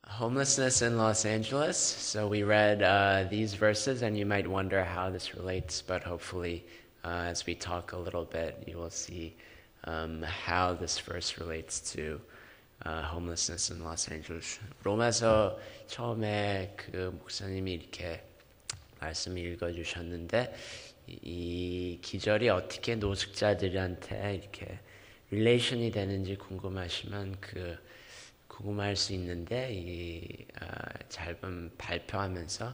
Homelessness in Los Angeles. So we read these verses, and you might wonder how this relates, but hopefully, as we talk a little bit, you will see how this verse relates to homelessness in Los Angeles. 로마서 처음에 그 목사님이 이렇게 말씀을 읽어주셨는데 이 기절이 어떻게 노숙자들한테 이렇게 릴레이션이 되는지 궁금하시면 궁금할 수 있는데 이 짧은 발표하면서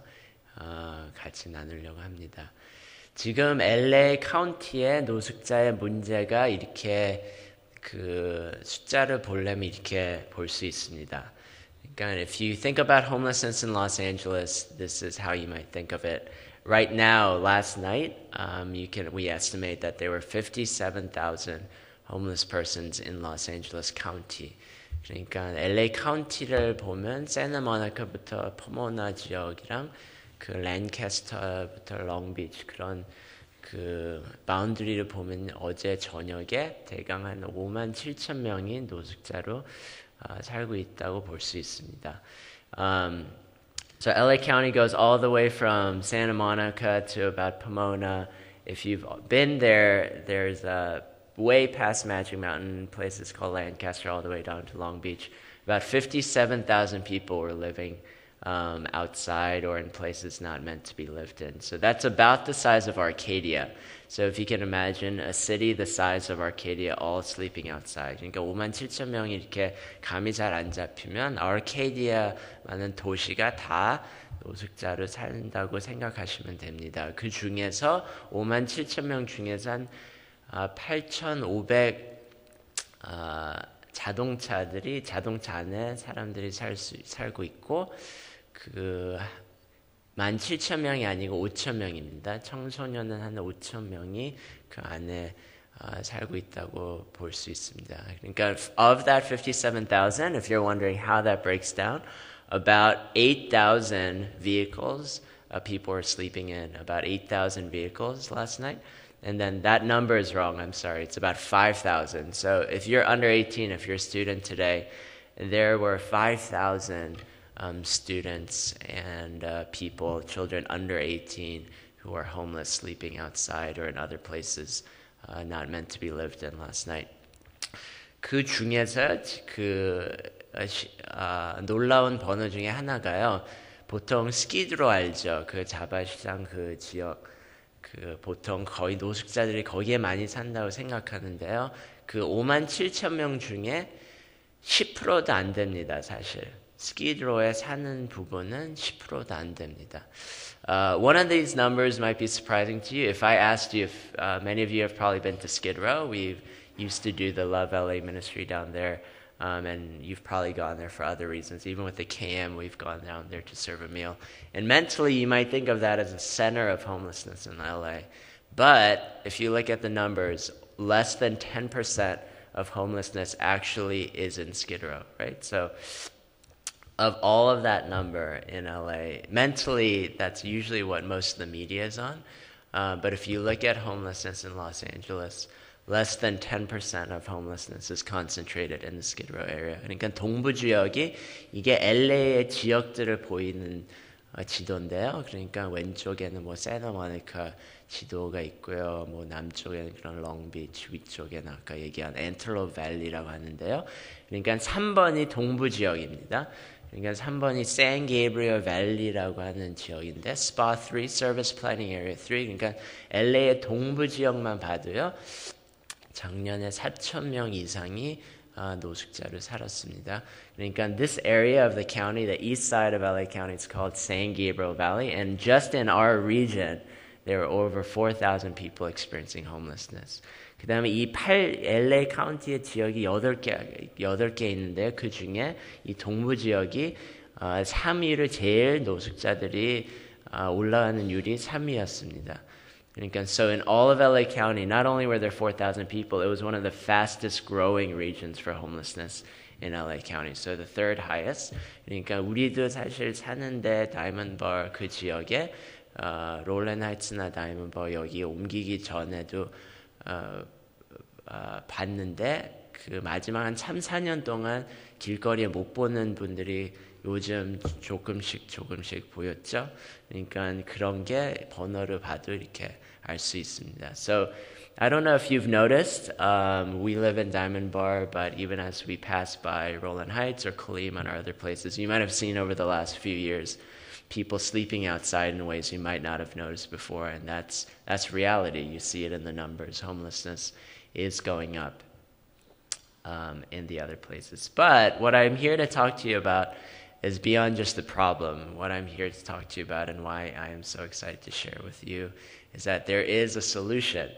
같이 나누려고 합니다. 지금 LA 카운티의 노숙자의 문제가 이렇게 그 숫자를 보려면 이렇게 볼 수 있습니다. 그러니까 if you think about homelessness in Los Angeles, this is how you might think of it. Right now, last night, we estimate that there were 57,000 homeless persons in Los Angeles County. 그러니까 LA 카운티를 보면 세나모니카부터 포모나 지역이랑 그 랜캐스터부터 롱비치 그런 그 바운드리를 보면 어제 저녁에 대강 한 5만 7천 명이 노숙자로 살고 있다고 볼 수 있습니다. So LA County goes all the way from Santa Monica to about Pomona. If you've been there, there's a way past Magic Mountain, places called Lancaster, all the way down to Long Beach. About 57,000 people were living outside or in places not meant to be lived in. So that's about the size of Arcadia. So if you can imagine a city the size of Arcadia all sleeping outside. 그러니까 5만 7천 명이 이렇게 감이 잘 안 잡히면 아르케디아라는 도시가 다 노숙자로 산다고 생각하시면 됩니다. 그 중에서 5만 7천 명 중에서 한 8,500 자동차 안에 사람들이 살고 있고 그 17,000명이 아니고 5,000명입니다. 청소년은 한 5,000명이 그 안에 살고 있다고 볼 수 있습니다. 그러니까 of that 57,000, if you're wondering how that breaks down, about 8,000 vehicles people are sleeping in, about 8,000 vehicles last night. And then that number is wrong, I'm sorry. It's about 5,000. So if you're under 18, if you're a student today, there were 5,000 students and people, children under 18 who are homeless, sleeping outside or in other places not meant to be lived in last night. 그 중에서 놀라운 번호 중에 하나가요. 보통 스키드로 알죠? 그 자바시장 그 지역. 보통 거의 노숙자들이 거기에 많이 산다고 생각하는데요. 그 5만 7천 명 중에 10%도 안 됩니다, 사실. 스키드로에 사는 부분은 10%도 안 됩니다. One of these numbers might be surprising to you. If I asked you if many of you have probably been to Skid Row, we used to do the Love LA ministry down there. And you've probably gone there for other reasons. Even with the KM, we've gone down there to serve a meal. And mentally, you might think of that as a center of homelessness in LA. But if you look at the numbers, less than 10% of homelessness actually is in Skid Row, right? So of all of that number in LA, mentally, that's usually what most of the media is on. But if you look at homelessness in Los Angeles, less than 10% of homelessness is concentrated in the Skid Row area. 그러니까 동부 지역이 이게 LA의 지역들을 보이는 지도인데요. 그러니까 왼쪽에는 뭐 세나모니카 지도가 있고요. 뭐 남쪽에는 그런 롱비치, 위쪽에는 아까 얘기한 엔텔로 밸리라고 하는데요. 그러니까 3번이 동부 지역입니다. 그러니까 3번이 샌 게이브리얼 밸리라고 하는 지역인데 SPA 3, Service Planning Area 3. 그러니까 LA의 동부 지역만 봐도요. 작년에 4,000명 이상이 노숙자로 살았습니다. 그러니까 this area of the county, the east side of LA County, is called San Gabriel Valley, and just in our region, there were over 4,000 people experiencing homelessness. 그 다음에 이 LA 카운티의 지역이 8개 있는데요. 그 중에 이 동부 지역이 3위를 제일 노숙자들이 올라가는 율이 3위였습니다. So in all of LA County, not only were there 4,000 people, it was one of the fastest growing regions for homelessness in LA County. So the third highest. 그러니까 우리도 사실 사는데 다이먼드 그 지역에 롤랜 하이츠나 다이먼드 여기 옮기기 전에도 봤는데 그 마지막 한 3, 4년 동안 길거리에 못 보는 분들이 요즘 조금씩 보였죠. 그러니까 그런 게 번호를 봐도 이렇게 알 수 있습니다. So I don't know if you've noticed, we live in Diamond Bar, but even as we pass by Roland Heights or Colima and other places, you might have seen over the last few years people sleeping outside in ways you might not have noticed before, and that's reality. You see it in the numbers. Homelessness is going up in the other places. But what I'm here to talk to you about is beyond just the problem. What I'm here to talk to you about and why I am so excited to share with you is that there is a solution.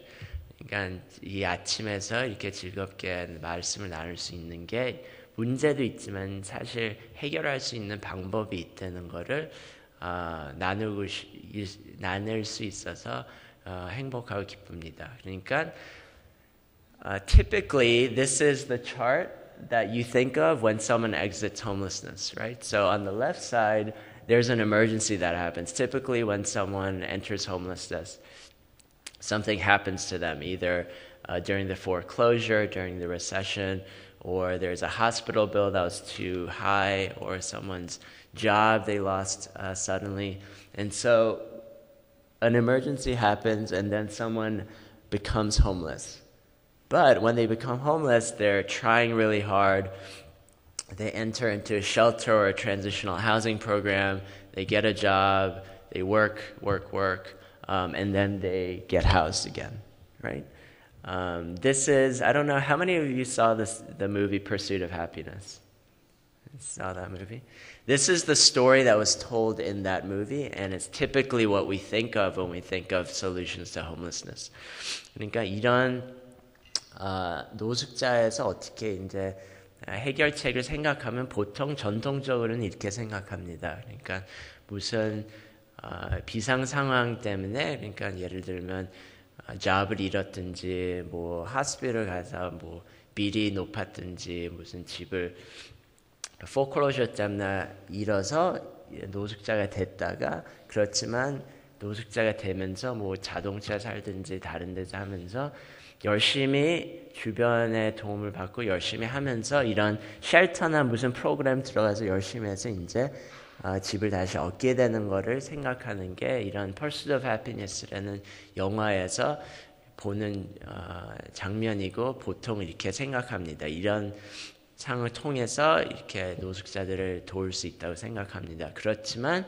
그러니까 이 아침에서 이렇게 즐겁게 말씀을 나눌 수 있는 게 문제도 있지만 사실 해결할 수 있는 방법이 있다는 거를 나눌 수 있어서 행복하고 기쁩니다. 그러니까 typically this is the chart that you think of when someone exits homelessness, right? So on the left side, there's an emergency that happens. Typically when someone enters homelessness, something happens to them, either during the foreclosure, during the recession, or there's a hospital bill that was too high, or someone's job they lost suddenly. And so an emergency happens and then someone becomes homeless. But when they become homeless, they're trying really hard. They enter into a shelter or a transitional housing program. They get a job. They work, and then they get housed again, right? This is, I don't know, how many of you saw the movie Pursuit of Happiness? Saw that movie? This is the story that was told in that movie, and it's typically what we think of when we think of solutions to homelessness. 그러니까 이런 노숙자에서 어떻게 이제 해결책을 생각하면 보통 전통적으로는 이렇게 생각합니다. 그러니까 무슨 비상 상황 때문에, 그러니까 예를 들면 잡을 잃었든지 뭐 하스피를 가서 뭐 빌이 높았든지 무슨 집을 foreclosure 때문에 잃어서 노숙자가 됐다가, 그렇지만 노숙자가 되면서 뭐 자동차 살든지 다른 데서 하면서 열심히 주변의 도움을 받고 열심히 하면서 이런 쉘터나 무슨 프로그램 들어가서 열심히 해서 이제 집을 다시 얻게 되는 거를 생각하는 게 이런 Pursuit of Happiness라는 영화에서 보는 장면이고, 보통 이렇게 생각합니다. 이런 상황을 통해서 이렇게 노숙자들을 도울 수 있다고 생각합니다. 그렇지만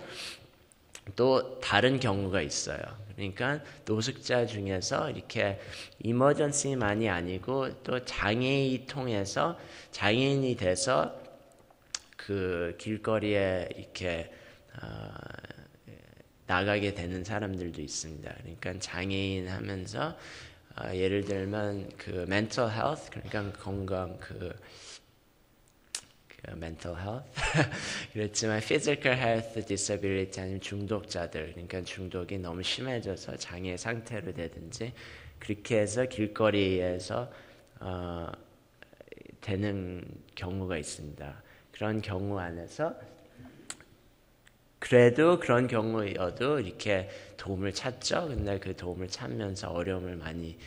또 다른 경우가 있어요. 그러니까 노숙자 중에서 이렇게 이머전시만이 아니고 또 장애인이 통해서 장애인이 돼서 그 길거리에 이렇게 나가게 되는 사람들도 있습니다. 그러니까 장애인 하면서 예를 들면 그 mental health, 그러니까 건강 그 mental health 그렇지만 physical health disability 아니면 중독자들, 그러니까 중독이 너무 심해져서 장애 상태로 되든지 그렇게 해서 길거리에서 되는 경우가 있습니다. 그런 경우 안에서 그래도 그런 경우여도 이렇게 도움을 찾죠. 근데 그 도움을 찾으면서 어려움을 많이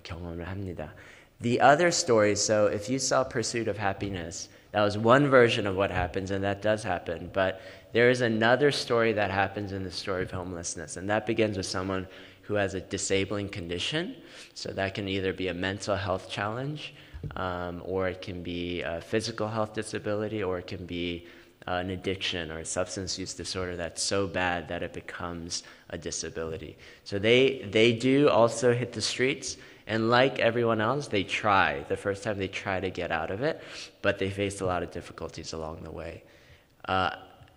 경험을 합니다. The other story, so if you saw Pursuit of Happiness, that was one version of what happens, and that does happen. But there is another story that happens in the story of homelessness, and that begins with someone who has a disabling condition. So that can either be a mental health challenge, or it can be a physical health disability, or it can be an addiction or a substance use disorder that's so bad that it becomes a disability. So they do also hit the streets. And like everyone else, they try. The first time they try to get out of it, but they faced a lot of difficulties along the way.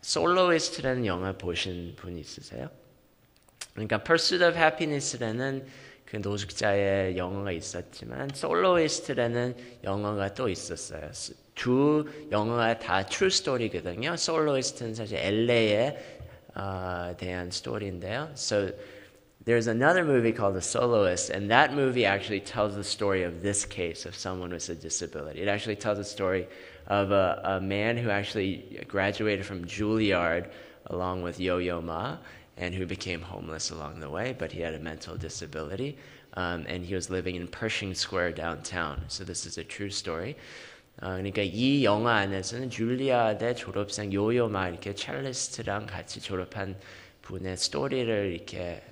Soloist라는 영화 보신 분 있으세요? 그러니까 Pursuit of Happiness라는 그 노숙자의 영화가 있었지만 Soloist라는 영화가 또 있었어요. 두 영화가 다 true story거든요. Soloist는 사실 LA에 대한 스토리인데요. So there's another movie called The Soloist, and that movie actually tells the story of this case of someone with a disability. It actually tells the story of a man who actually graduated from Juilliard along with Yo-Yo Ma, and who became homeless along the way, but he had a mental disability, and he was living in Pershing Square downtown. So this is a true story. 그러니까 이 영화 안에서는 줄리아드 졸업생 요요마 이렇게 첼리스트랑 같이 졸업한 분의 스토리를 이렇게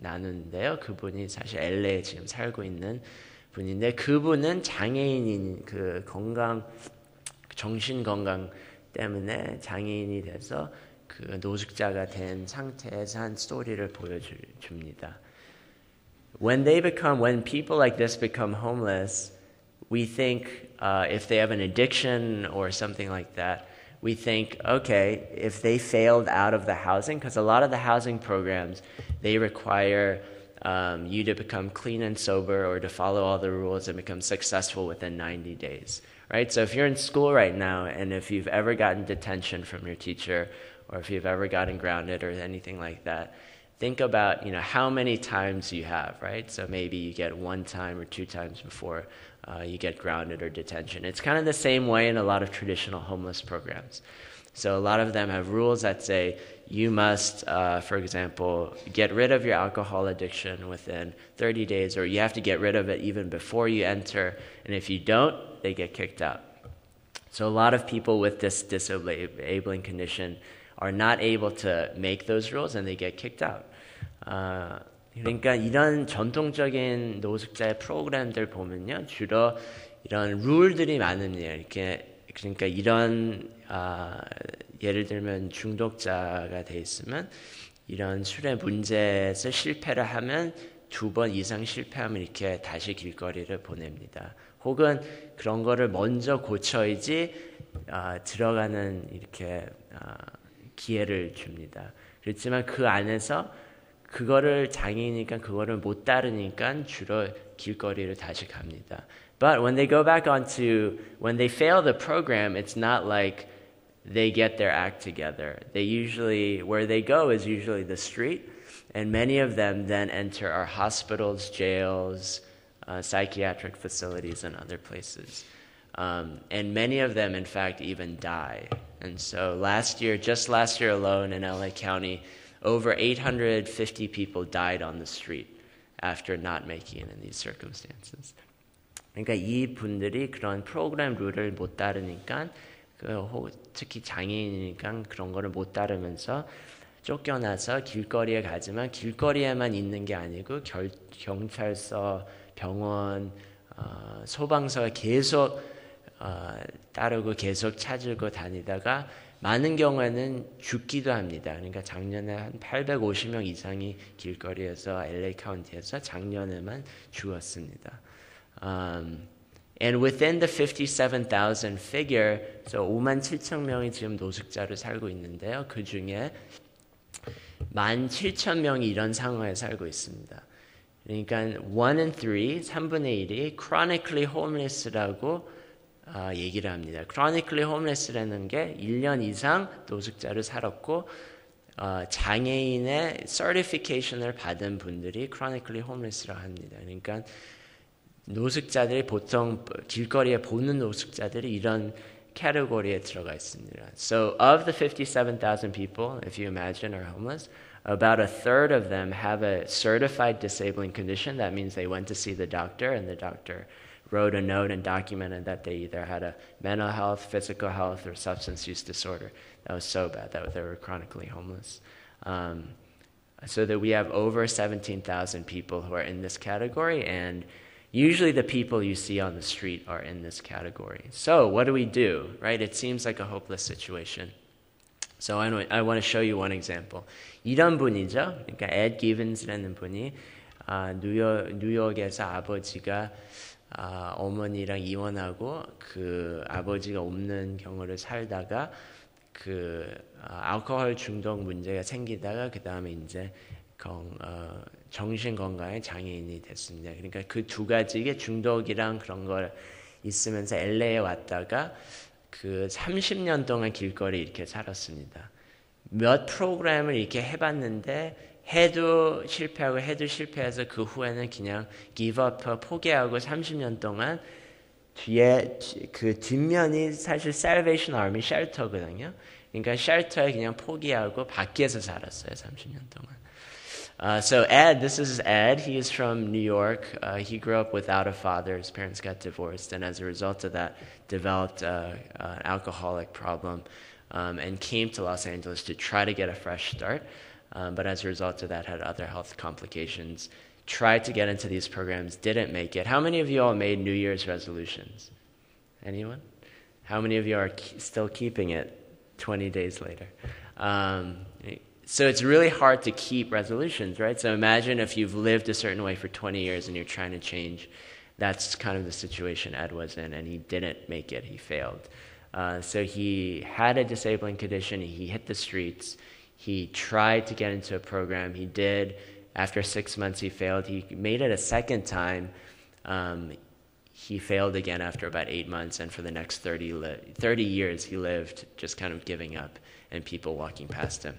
나누는데요. 그분이 사실 LA에 지금 살고 있는 분인데 그분은 장애인인 그 정신 건강 때문에 장애인이 돼서 그 노숙자가 된 상태에서 한 스토리를 보여줍니다. When people like this become homeless, we think if they have an addiction or something like that, we think, okay, if they failed out of the housing, because a lot of the housing programs, they require you to become clean and sober or to follow all the rules and become successful within 90 days, right? So if you're in school right now and if you've ever gotten detention from your teacher or if you've ever gotten grounded or anything like that, think about, how many times you have, right? So maybe you get one time or two times before you get grounded or detention. It's kind of the same way in a lot of traditional homeless programs. So a lot of them have rules that say you must, for example, get rid of your alcohol addiction within 30 days, or you have to get rid of it even before you enter, and if you don't, they get kicked out. So a lot of people with this disabling condition are not able to make those rules and they get kicked out. 그러니까 이런 전통적인 노숙자의 프로그램들 보면요, 주로 이런 룰들이 많습니다. 그러니까 이런 예를 들면 중독자가 돼 있으면 이런 술의 문제에서 실패를 하면 2번 이상 실패하면 이렇게 다시 길거리를 보냅니다. 혹은 그런 거를 먼저 고쳐야지 들어가는 이렇게 기회를 줍니다. 그렇지만 그 안에서 그거를 장애이니까 그거를 못 따르니까 주로 길거리를 다시 갑니다. But when they go back when they fail the program, it's not like they get their act together. Where they go is usually the street, and many of them then enter our hospitals, jails, psychiatric facilities, and other places. And many of them, in fact, even die. And so just last year alone in LA County, over 850 people died on the street after not making it in these circumstances. 그러니까 이 분들이 그런 프로그램 룰을 못 따르니까 특히 장애인이니까 그런 거를 못 따르면서 쫓겨나서 길거리에 가지만 길거리에만 있는 게 아니고 경찰서, 병원, 소방서가 계속 따르고 계속 찾고 다니다가 많은 경우에는 죽기도 합니다. 그러니까 작년에 한 850명 이상이 길거리에서 LA 카운티에서 작년에만 죽었습니다. And within the 57,000 figure, so 57,000명이 지금 노숙자로 살고 있는데요. 그 중에 17,000명이 이런 상황에 살고 있습니다. 그러니까 1 in 3분의 1이 chronically homeless라고 얘기를 합니다. chronically homeless라는 게 1년 이상 노숙자로 살았고 장애인의 certification을 받은 분들이 chronically homeless라고 합니다. 그러니까 노숙자들이 보통 길거리에 보는 노숙자들이 이런 카테고리에 들어가 있습니다. So of the 57,000 people, if you imagine, are homeless, about a third of them have a certified disabling condition. That means they went to see the doctor and the doctor wrote a note and documented that they either had a mental health, physical health, or substance use disorder that was so bad that they were chronically homeless. So that we have over 17,000 people who are in this category, and usually the people you see on the street are in this category. So what do we do, right? It seems like a hopeless situation. So I want to show you one example. 이런 분이죠. 그러니까 Ed Givens라는 분이 뉴욕에서 아버지가 어머니랑 이혼하고 그 아버지가 없는 경우를 살다가 그 알코올 중독 문제가 생기다가 그 다음에 이제 정신 건강에 장애인이 됐습니다. 그러니까 그 두 가지의 중독이랑 그런 걸 있으면서 LA에 왔다가 그 30년 동안 길거리 이렇게 살았습니다. 몇 프로그램을 이렇게 해봤는데 해도 실패해서 그 후에는 그냥 give up, 포기하고 30년 동안 뒤에 그 뒷면이 사실 Salvation Army 쉘터거든요. 그러니까 쉘터에 그냥 포기하고 밖에서 살았어요. 30년 동안. So Ed, this is Ed. He is from New York. He grew up without a father. His parents got divorced, and as a result of that, developed an alcoholic problem, and came to Los Angeles to try to get a fresh start. But as a result of that, had other health complications. Tried to get into these programs, didn't make it. How many of you all made New Year's resolutions? Anyone? How many of you are still keeping it 20 days later? So it's really hard to keep resolutions, right? So imagine if you've lived a certain way for 20 years and you're trying to change. That's kind of the situation Ed was in, and he didn't make it. He failed. So he had a disabling condition. He hit the streets. He tried to get into a program. He did. After 6 months, he failed. He made it a second time. He failed again after about 8 months, and for the next 30 years, he lived just kind of giving up and people walking past him.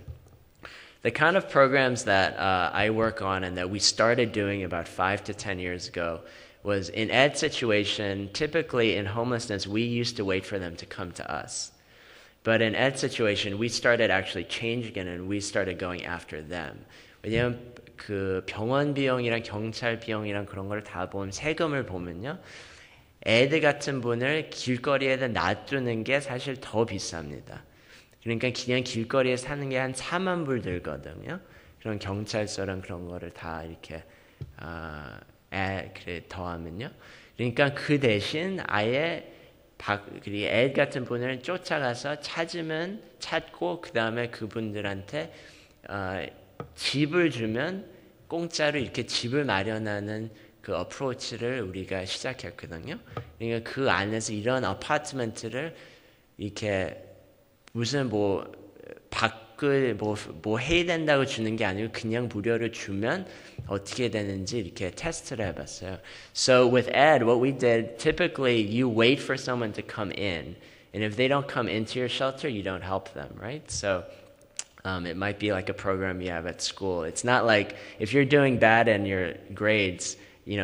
The kind of programs that I work on and that we started doing about 5 to 10 years ago was in Ed's situation, typically in homelessness, we used to wait for them to come to us. But in Ed's situation, we started actually changing it and we started going after them. 왜냐면 그 병원 비용이랑 경찰 비용이랑 그런 걸 다 보면 세금을 보면요. 애들 같은 분을 길거리에다 놔두는 게 사실 더 비쌉니다. 그러니까 그냥 길거리에 사는 게 한 4만 불 들거든요. 그런 경찰서랑 그런 거를 다 이렇게 그래 더하면요. 그러니까 그 대신 아예 애 같은 분을 쫓아가서 찾고 그 다음에 그분들한테 집을 주면 공짜로 이렇게 집을 마련하는 그 어프로치를 우리가 시작했거든요. 그러니까 그 안에서 이런 아파트먼트를 이렇게 무슨 뭐 해야 된다고 주는 게 아니고 그냥 무료로 주면 어떻게 되는지 이렇게 테스트를 해봤어요. So with Ed, what we did, typically you wait for someone to come in, and if they don't come into your shelter, you don't help them, right? So it might be like a program you have at school. It's not like if you're doing bad in your grades,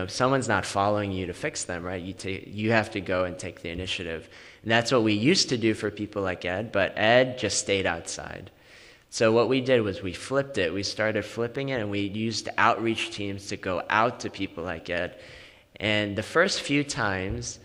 someone's not following you to fix them, right? You have to go and take the initiative. And that's what we used to do for people like Ed, but Ed just stayed outside. So what we did was we flipped it. We started flipping it, and we used outreach teams to go out to people like Ed. And the first few times,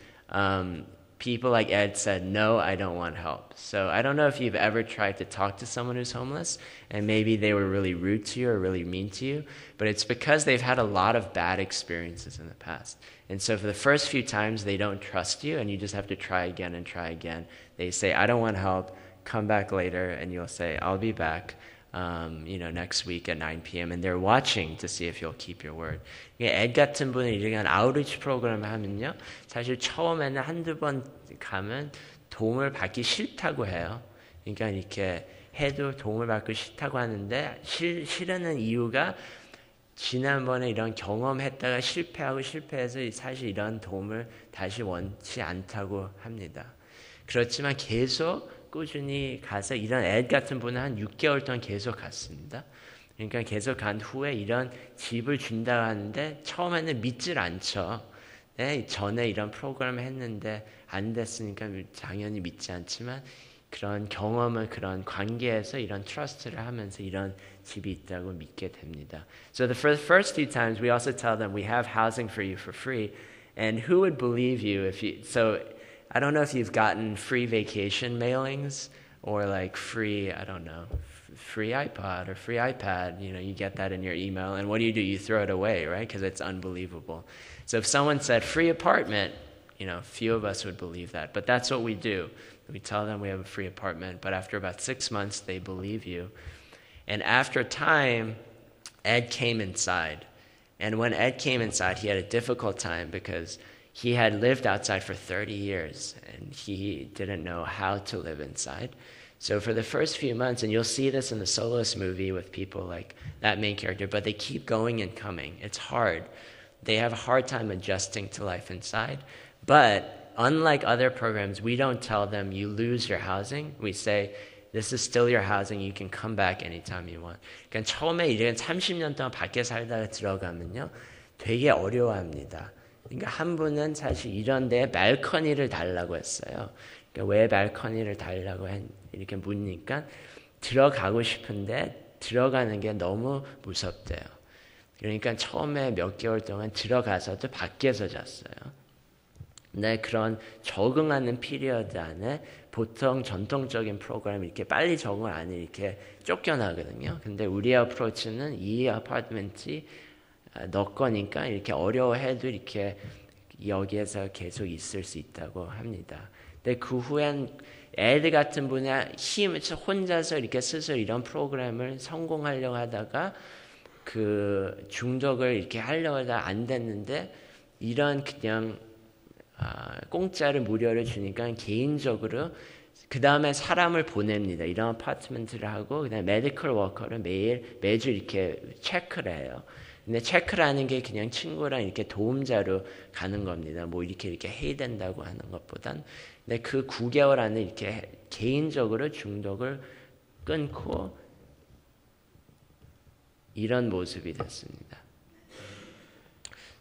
people like Ed said, no, I don't want help. So I don't know if you've ever tried to talk to someone who's homeless, and maybe they were really rude to you or really mean to you, but it's because they've had a lot of bad experiences in the past. And so for the first few times, they don't trust you, and you just have to try again and try again. They say, I don't want help, come back later, and you'll say, I'll be back. Next week at 9 p.m. and they're watching to see if you'll keep your word. 애 같은 분이 이런 아웃리치 프로그램을 하면요, 사실 처음에는 한두 번 가면 도움을 받기 싫다고 해요. 그러니까 이렇게 해도 도움을 받기 싫다고 하는데 싫어하는 이유가 지난번에 이런 경험했다가 실패해서 사실 이런 도움을 다시 원치 않다고 합니다. 그렇지만 계속 꾸준히 가서 이런 애 같은 분은 한 6개월 동안 계속 갔습니다. 그러니까 계속 간 후에 이런 집을 준다고 하는데 처음에는 믿질 않죠. 네, 전에 이런 프로그램을 했는데 안 됐으니까 당연히 믿지 않지만 그런 경험을 그런 관계에서 이런 트러스트를 하면서 이런 집이 있다고 믿게 됩니다. So for the first few times we also tell them we have housing for you for free, and who would believe you if you I don't know if you've gotten free vacation mailings or like free iPod or free iPad. You get that in your email, and what do? You throw it away, right? Because it's unbelievable. So if someone said free apartment, few of us would believe that. But that's what we do. We tell them we have a free apartment, but after about 6 months, they believe you. And after time, Ed came inside. And when Ed came inside, he had a difficult time because he had lived outside for 30 years, and he didn't know how to live inside. So for the first few months, and you'll see this in the Soloist movie with people like that main character, but they keep going and coming. It's hard. They have a hard time adjusting to life inside. But unlike other programs, we don't tell them you lose your housing. We say, this is still your housing. You can come back anytime you want. 그러니까 처음에 이런 30년 동안 밖에 살다가 들어가면요, 되게 어려워합니다. 그러니까 한 분은 사실 이런 데에 발코니를 달라고 했어요. 그러니까 왜 발코니를 달라고 이렇게 묻니까 들어가고 싶은데 들어가는 게 너무 무섭대요. 그러니까 처음에 몇 개월 동안 들어가서도 밖에서 잤어요. 근데 그런 적응하는 피리어드 안에 보통 전통적인 프로그램 이렇게 빨리 적응 안 해 이렇게 쫓겨나거든요. 근데 우리 어프로치는 이 아파트먼트 너 거니까 이렇게 어려워해도 이렇게 여기에서 계속 있을 수 있다고 합니다. 근데 그 후엔 에드 같은 분이 혼자서 이렇게 스스로 이런 프로그램을 성공하려고 하다가 그 중독을 이렇게 하려고 하다가 안 됐는데 이런 그냥 공짜를 무료를 주니까 개인적으로 그 다음에 사람을 보냅니다. 이런 아파트먼트를 하고 그다음에 메디컬 워커를 매주 이렇게 체크를 해요. 근데 체크라는 게 그냥 친구랑 이렇게 도움자로 가는 겁니다. 뭐 이렇게 해야 된다고 하는 것보단. 근데 그 9개월 안에 이렇게 개인적으로 중독을 끊고 이런 모습이 됐습니다.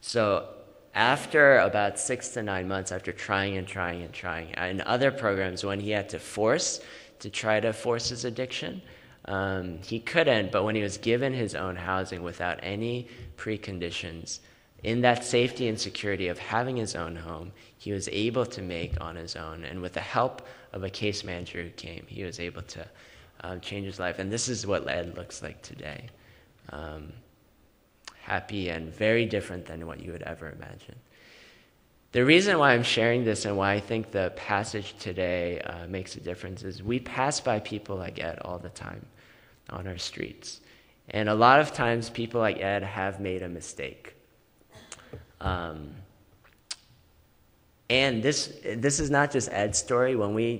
So after about 6 to 9 months, after trying and trying and trying, in other programs, when he had to try to force his addiction, he couldn't, but when he was given his own housing without any preconditions, in that safety and security of having his own home, he was able to make on his own. And with the help of a case manager who came, he was able to change his life. And this is what Ed looks like today. Happy and very different than what you would ever imagine. The reason why I'm sharing this and why I think the passage today makes a difference is we pass by people like Ed all the time on our streets. And a lot of times people like Ed have made a mistake. And this is not just Ed's story. When we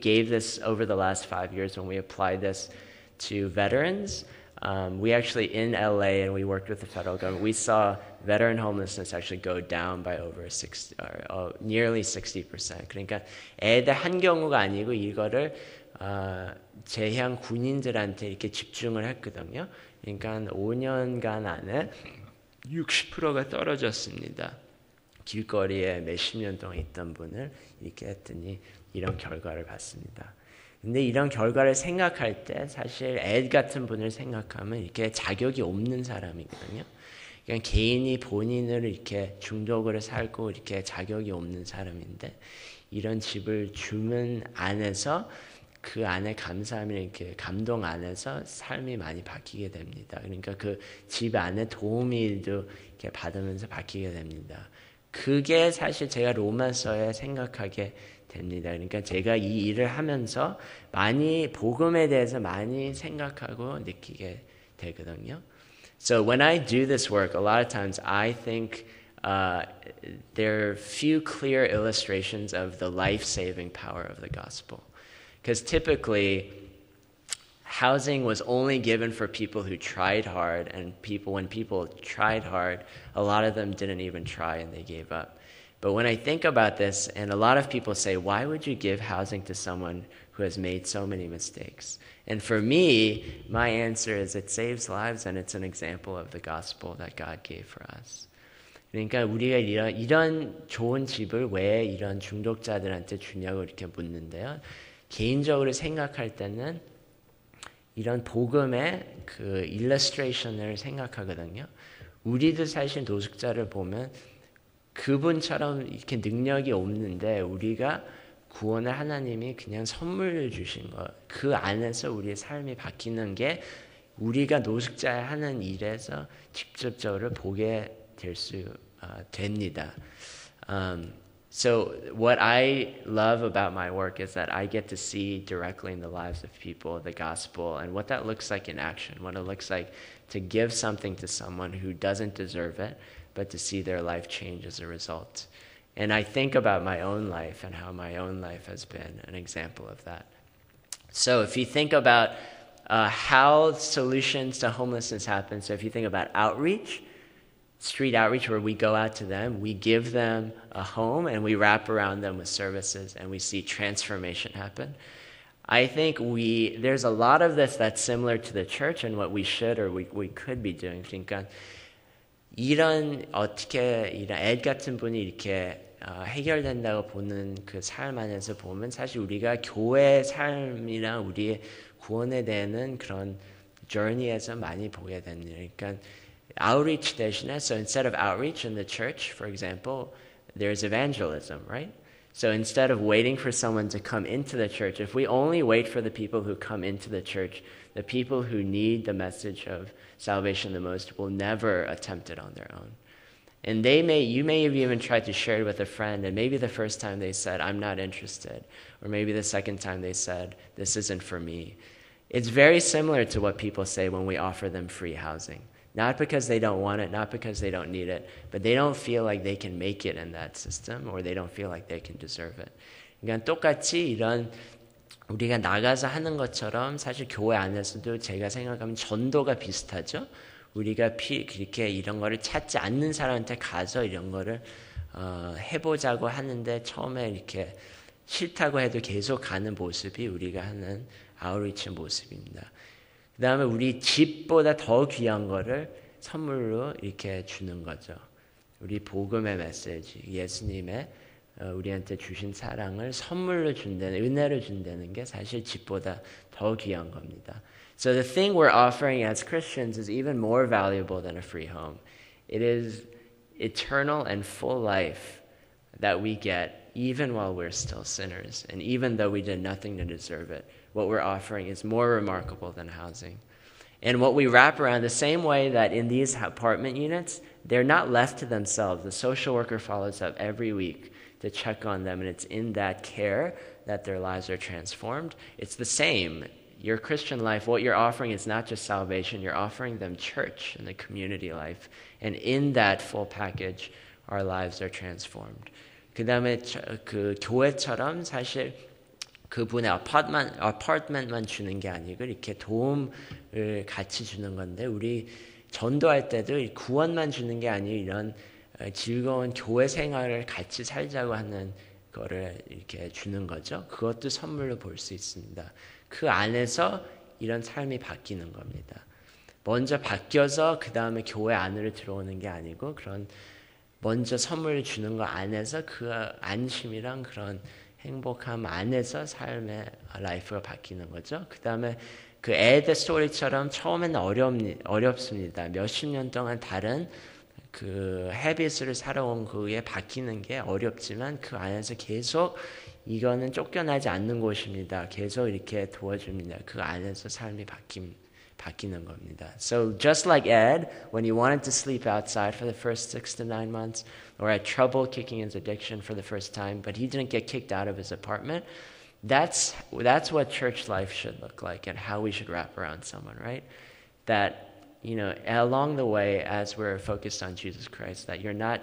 gave this over the last 5 years, when we applied this to veterans, we actually in LA and we worked with the federal government. We saw veteran homelessness actually go down by over nearly 60%. 그러니까 애들 한 경우가 아니고 이거를 재향 군인들한테 이렇게 집중을 했거든요. 그러니까 5년간 안에 60%가 떨어졌습니다. 길거리에 몇십 년 동안 있던 분을 이렇게 했더니 이런 결과를 봤습니다. 근데 이런 결과를 생각할 때 사실 ed 같은 분을 생각하면 이렇게 자격이 없는 사람이거든요. 그냥 개인이 본인을 이렇게 중독으로 살고 이렇게 자격이 없는 사람인데 이런 집을 주문 안에서 그 안에 감사함이 이렇게 감동 안에서 삶이 많이 바뀌게 됩니다. 그러니까 그 집 안에 도움이도 이렇게 받으면서 바뀌게 됩니다. 그게 사실 제가 로마서에 생각하게 됩니다. 그러니까 제가 이 일을 하면서 많이 복음에 대해서 많이 생각하고 느끼게 되거든요. So when I do this work, a lot of times I think there are few clear illustrations of the life-saving power of the gospel. Because typically, housing was only given for people who tried hard, and when people tried hard, a lot of them didn't even try and they gave up. But when I think about this, and a lot of people say, why would you give housing to someone who has made so many mistakes? And for me, my answer is it saves lives and it's an example of the gospel that God gave for us. 그러니까 우리가 이런 좋은 집을 왜 이런 중독자들한테 주냐고 이렇게 묻는데요. 개인적으로 생각할 때는 이런 복음의 그 일러스트레이션을 생각하거든요. 우리도 사실 노숙자를 보면 그분처럼 이렇게 능력이 없는데 우리가 구원을 하나님이 그냥 선물을 주신 것, 그 안에서 우리의 삶이 바뀌는 게 우리가 노숙자 하는 일에서 직접적으로 보게 될 수 됩니다. So what I love about my work is that I get to see directly in the lives of people the gospel and what that looks like in action, what it looks like to give something to someone who doesn't deserve it, but to see their life change as a result. And I think about my own life and how my own life has been an example of that. So if you think about how solutions to homelessness happen, so if you think about outreach, street outreach where we go out to them, we give them a home and we wrap around them with services and we see transformation happen. I think there's a lot of this that's similar to the church and what we should or we could be doing. 그러니까 이런 ed 같은 분이 이렇게 해결된다고 보는 그 삶 안에서 보면 사실 우리가 교회의 삶이나 우리의 구원에 대한 그런 journey에서 많이 보게 되는 일. 그러니까 outreach 대신에, so instead of outreach in the church, for example, there's evangelism, right? So instead of waiting for someone to come into the church, if we only wait for the people who come into the church, the people who need the message of salvation the most will never attempt it on their own. And you may have even tried to share it with a friend, and maybe the first time they said, I'm not interested, or maybe the second time they said, this isn't for me. It's very similar to what people say when we offer them free housing. Not because they don't want it, not because they don't need it, but they don't feel like they can make it in that system, or they don't feel like they can deserve it. 그러니까 똑같이 이런 우리가 나가서 하는 것처럼 사실 교회 안에서도 제가 생각하면 전도가 비슷하죠. 우리가 그렇게 이런 거를 찾지 않는 사람한테 가서 이런 거를 해보자고 하는데 처음에 이렇게 싫다고 해도 계속 가는 모습이 우리가 하는 아우리치 모습입니다. 그 다음에 우리 집보다 더 귀한 거를 선물로 이렇게 주는 거죠. 우리 복음의 메시지, 예수님의 우리한테 주신 사랑을 선물로 준다는, 은혜로 준다는 게 사실 집보다 더 귀한 겁니다. So the thing we're offering as Christians is even more valuable than a free home. It is eternal and full life that we get even while we're still sinners. And even though we did nothing to deserve it, what we're offering is more remarkable than housing. And what we wrap around the same way that in these apartment units, they're not left to themselves. The social worker follows up every week to check on them, and it's in that care that their lives are transformed. It's the same. Your Christian life, what you're offering is not just salvation, you're offering them church and the community life. And in that full package, our lives are transformed. 그 다음에 그 교회처럼 사실 그분의 아파트먼트만 주는 게 아니고 이렇게 도움을 같이 주는 건데 우리 전도할 때도 구원만 주는 게 아니고 이런 즐거운 교회 생활을 같이 살자고 하는 거를 이렇게 주는 거죠. 그것도 선물로 볼 수 있습니다. 그 안에서 이런 삶이 바뀌는 겁니다. 먼저 바뀌어서 그 다음에 교회 안으로 들어오는 게 아니고 그런 먼저 선물을 주는 거 안에서 그 안심이랑 그런 행복함 안에서 삶의 라이프가 바뀌는 거죠. 그 다음에 그 애드 스토리처럼 처음에는 어렵습니다. 몇십 년 동안 다른 그 헤비스를 살아온 그에 바뀌는 게 어렵지만 그 안에서 계속 이거는 쫓겨나지 않는 곳입니다. 계속 이렇게 도와줍니다. 그 안에서 삶이 바뀌는 겁니다. So just like Ed, when he wanted to sleep outside for the first 6 to 9 months, or had trouble kicking his addiction for the first time, but he didn't get kicked out of his apartment, that's what church life should look like and how we should wrap around someone, right? That, you know, along the way, as we're focused on Jesus Christ, that you're not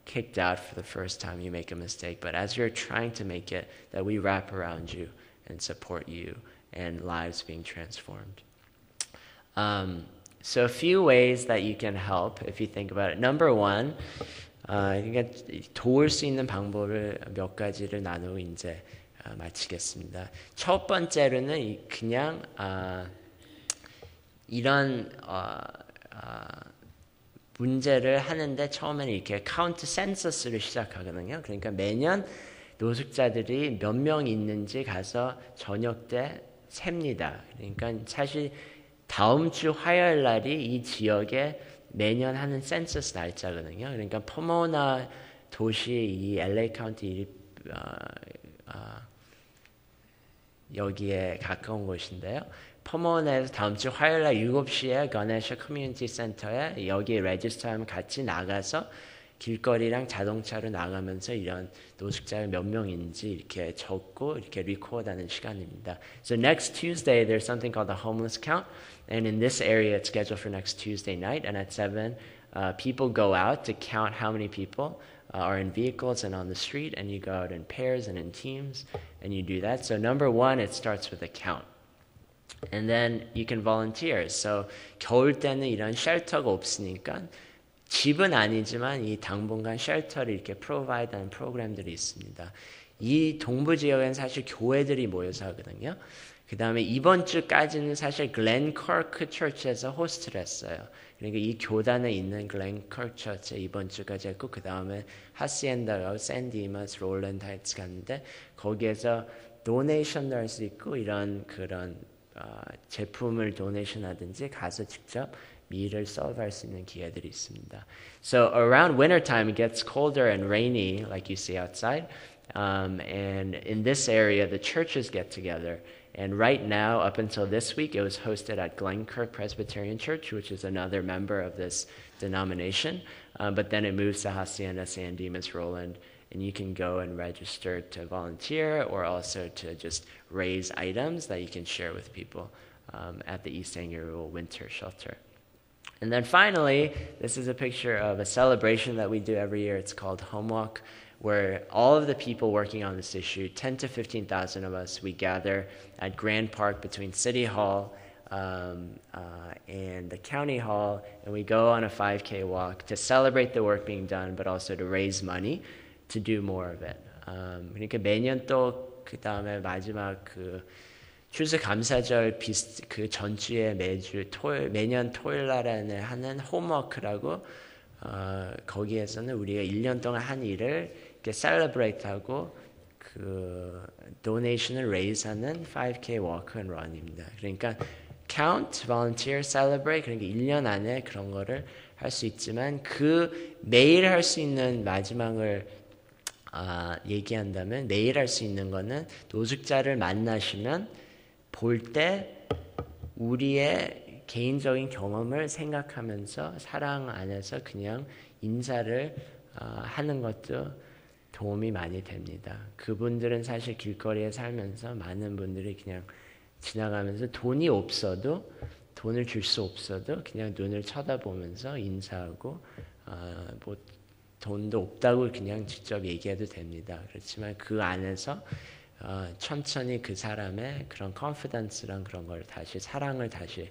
kicked out for the first time you make a mistake, but as you're trying to make it, that we wrap around you and support you and lives being transformed. So a few ways that you can help if you think about it. Number one, 그러니까 도울 수 있는 방법을 몇 가지를 나누고 이제 마치겠습니다. 첫 번째로는 그냥 이런 문제를 하는데 처음에는 이렇게 카운트 센서스를 시작하거든요. 그러니까 매년 노숙자들이 몇 명 있는지 가서 저녁 때 셉니다. 그러니까 사실 다음 주 화요일 날이 이 지역에 매년 하는 센서스 날짜거든요. 그러니까 포모나 도시 이 LA 카운티 여기에 가까운 곳인데요. 포모나에서 다음 주 화요일 날 7시에 가네샤 커뮤니티 센터에 여기 레지스터하면 같이 나가서 길거리랑 자동차로 나가면서 이런 노숙자가 몇 명인지 이렇게 적고 이렇게 리코드하는 시간입니다. So next Tuesday there's something called the homeless count, and in this area it's scheduled for next Tuesday night, and at 7 people go out to count how many people are in vehicles and on the street, and you go out in pairs and in teams and you do that. So number one, it starts with a count. And then you can volunteer. So 겨울 때는 이런 쉘터가 없으니까 집은 아니지만 이 당분간 쉘터를 이렇게 프로바이드하는 프로그램들이 있습니다. 이 동부 지역에는 사실 교회들이 모여서 하거든요. 그 다음에 이번 주까지는 사실 글렌 커크 처치에서 호스트를 했어요. 그러니까 이 교단에 있는 글렌 커크 처치에 이번 주까지 했고 그 다음에 하시엔다하고 샌디마스 롤랜드 하이츠 갔는데 거기에서 도네이션도 할 수 있고 이런 그런 제품을 도네이션 하든지 가서 직접 meal을 서브할 수 있는 기회들이 있습니다. So around winter time it gets colder and rainy like you see outside. And in this area the churches get together. And right now, up until this week, it was hosted at Glenkirk Presbyterian Church, which is another member of this denomination. But then it moves to Hacienda San Dimas Roland, and you can go and register to volunteer or also to just raise items that you can share with people at the East Angurul Winter Shelter. And then finally, this is a picture of a celebration that we do every year. It's called Home Walk, where all of the people working on this issue, 10 to 15,000 of us, we gather at Grand Park between City Hall and the County Hall, and we go on a 5K walk to celebrate the work being done, but also to raise money to do more of it. 그러니까 매년 또 그 다음에 마지막 그 추수감사절 그 전주에 매년 토요일 날에 하는 홈워크라고 거기에서는 우리가 1년 동안 한 일을 이렇게 셀러브레이트하고 그 도네이션을 raise 하는 5K walk and run입니다. 그러니까 count, volunteer, celebrate 그러니까 1년 안에 그런 거를 할 수 있지만 그 매일 할 수 있는 마지막을 얘기한다면 매일 할 수 있는 거는 노숙자를 만나시면 볼 때 우리의 개인적인 경험을 생각하면서 사랑 안에서 그냥 인사를 하는 것도 도움이 많이 됩니다. 그분들은 사실 길거리에 살면서 많은 분들이 그냥 지나가면서 돈이 없어도 돈을 줄 수 없어도 그냥 눈을 쳐다보면서 인사하고 뭐 돈도 없다고 그냥 직접 얘기해도 됩니다. 그렇지만 그 안에서 천천히 그 사람의 그런 컨피던스랑 그런 걸 다시 사랑을 다시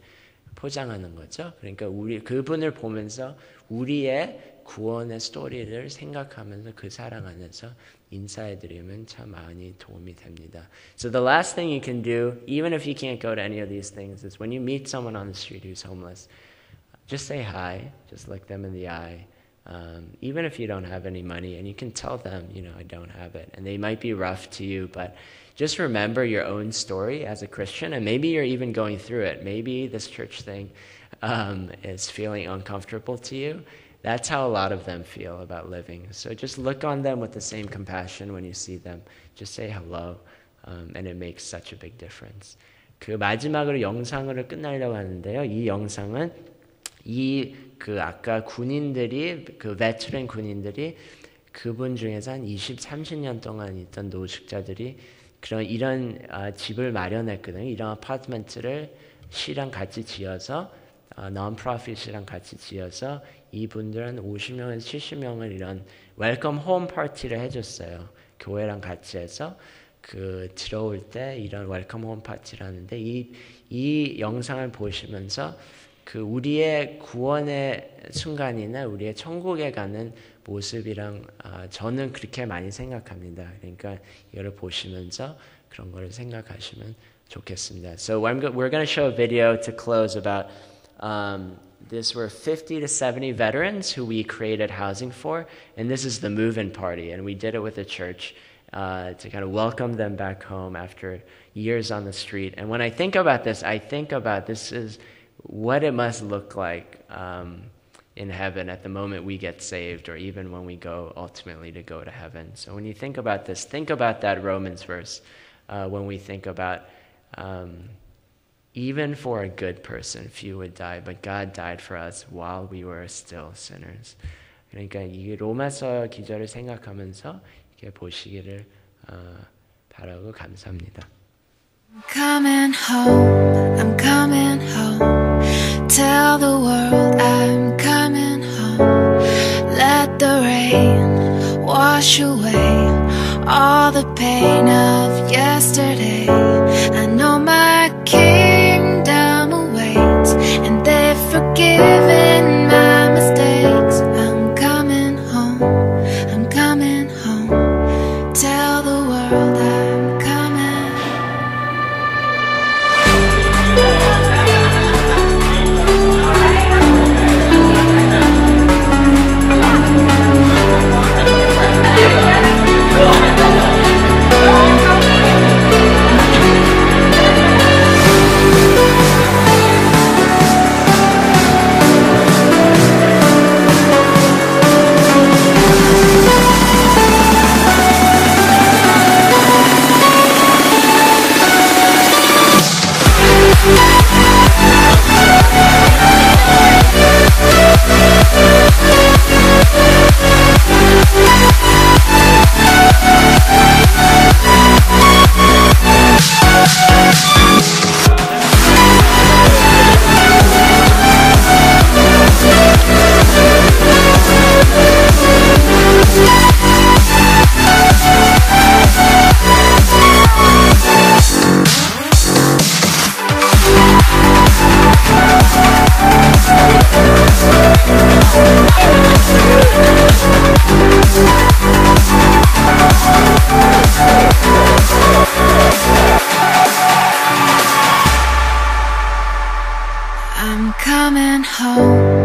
포장하는 거죠. 그러니까 그분을 보면서 우리의 구원의 스토리를 생각하면서 그 사랑 안에서 인사해드리면 참 많이 도움이 됩니다. So the last thing you can do, even if you can't go to any of these things, is when you meet someone on the street who's homeless, just say hi, just look them in the eye. Even if you don't have any money, and you can tell them, I don't have it, and they might be rough to you, but just remember your own story as a Christian, and maybe you're even going through it. Maybe this church thing is feeling uncomfortable to you. That's how a lot of them feel about living. So just look on them with the same compassion when you see them. Just say hello, and it makes such a big difference. 그 마지막으로 영상으로 끝나려고 하는데요. 이 영상은 아까 군인들이 베테랑 군인들이 그분 중에서 한 20, 30년 동안 있던 노숙자들이 이런 집을 마련했거든요. 이런 아파트먼트를 시랑 같이 지어서 non-profit이랑 같이 지어서 이분들은 50명에서 70명을 이런 웰컴 홈 파티를 해줬어요. 교회랑 같이 해서 들어올 때 이런 웰컴 홈 파티를 하는데 이 영상을 보시면서 우리의 구원의 순간이나 우리의 천국에 가는 모습이랑 저는 그렇게 많이 생각합니다. 그러니까 이거를 보시면서 그런 거를 생각하시면 좋겠습니다. So we're going to show a video to close about this were 50 to 70 veterans who we created housing for, and this is the move-in party, and we did it with the church to kind of welcome them back home after years on the street. And when I think about this, this is what it must look like in heaven at the moment we get saved, or even when we go ultimately to go to heaven. So when you think about this, think about that Romans verse when we think about even for a good person, few would die, but God died for us while we were still sinners. 그러니까 이 로마서 기절을 생각하면서 이렇게 보시기를 바라고 감사합니다. Coming home, I'm coming home. Tell the world I'm coming home. Let the rain wash away all the pain of yesterday. I know my kingdom awaits, and they've forgiven my mistakes. I'm coming home, I'm coming home. Tell the world I'm coming. I'm coming home.